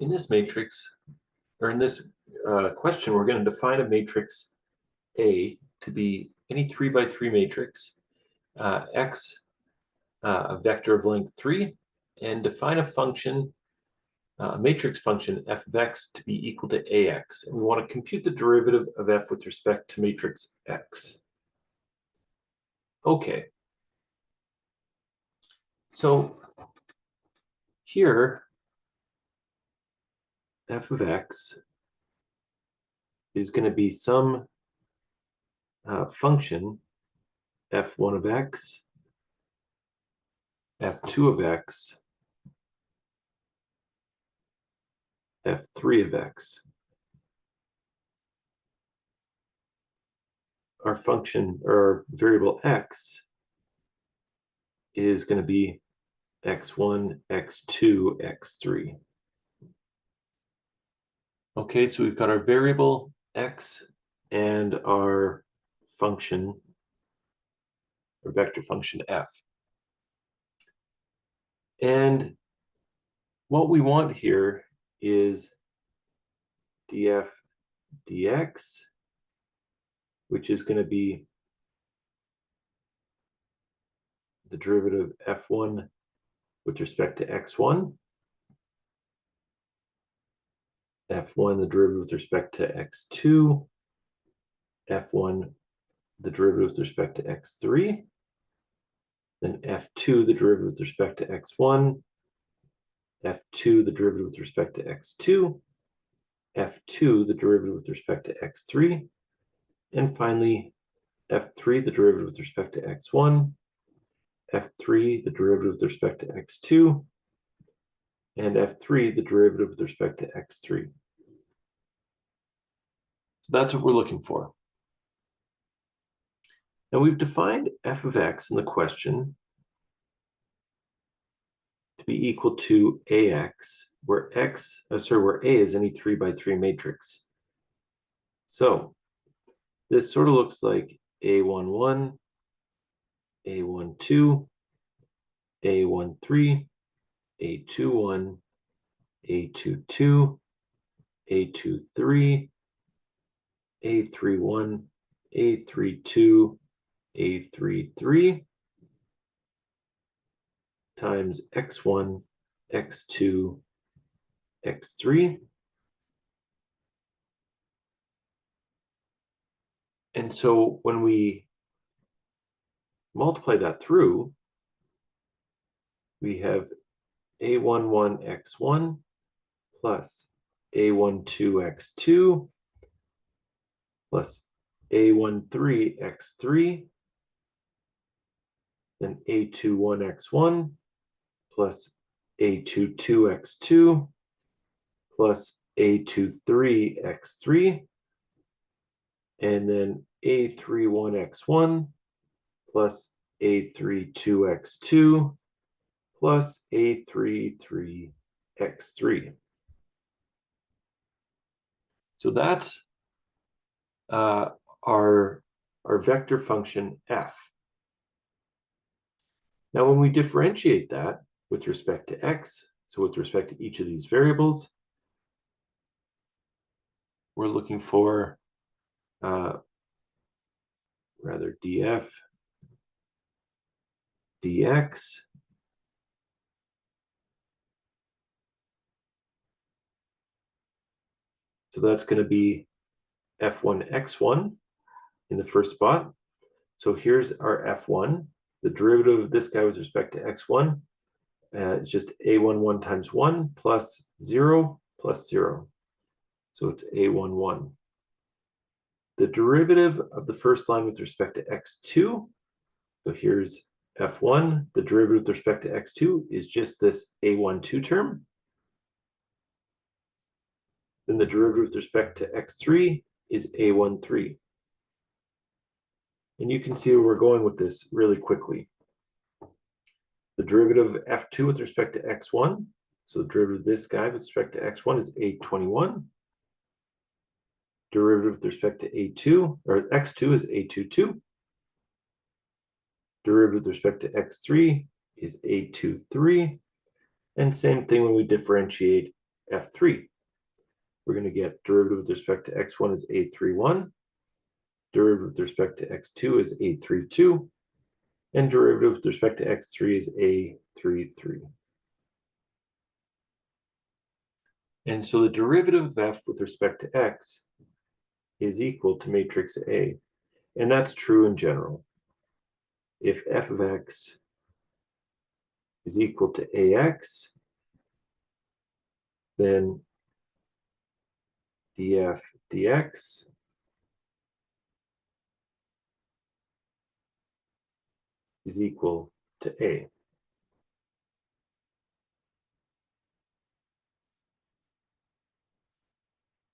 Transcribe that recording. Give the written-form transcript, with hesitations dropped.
in this matrix, or in this question, we're going to define a matrix A to be any 3 by 3 matrix, X, a vector of length 3, and define a function, a matrix function f of x to be equal to ax. And we want to compute the derivative of f with respect to matrix x. Okay. So here, f of x is going to be some function f1 of x, f2 of x, f3 of x. Our function, or variable x, is going to be x1, x2, x3. Okay, so we've got our variable x and our function, or vector function f. And what we want here is df dx, which is going to be the derivative of f1 with respect to x1, f1 the derivative with respect to x2, f1 the derivative with respect to x3, then f2 the derivative with respect to x1, f2 the derivative with respect to x2, f2 the derivative with respect to x3, and finally f3 the derivative with respect to x1, f3 the derivative with respect to x2, and f3 the derivative with respect to x3. So that's what we're looking for. Now we've defined f of x in the question to be equal to ax, where where A is any 3 by 3 matrix. So this sort of looks like A11, A12, A13, A21, A22, A23, A31, A32, A33 times x1, x2, x3. And so when we multiply that through, we have a11x1 plus a12x2 plus a13x3, then a21x1 plus a22x2 plus a23x3, and then a31x1 plus a32x2 plus a33x3. So that's our vector function f. Now when we differentiate that with respect to x, so with respect to each of these variables, we're looking for rather df dx so that's going to be f1 x1 in the first spot. So here's our f1. The derivative of this guy with respect to x1 is just a11 times 1 plus 0 plus 0. So it's a11. The derivative of the first line with respect to x2, so here's f1. The derivative with respect to x2 is just this a12 term. Then the derivative with respect to x3 is a13. And you can see where we're going with this really quickly. The derivative of f2 with respect to x1, so the derivative of this guy with respect to x1 is a21. Derivative with respect to a2, or x2 is a22. Derivative with respect to x3 is a23. And same thing when we differentiate f3. We're going to get derivative with respect to x1 is a31, derivative with respect to x2 is a32, and derivative with respect to x3 is a33. And so the derivative of f with respect to x is equal to matrix A. And that's true in general. If f of x is equal to ax, then df dx is equal to A.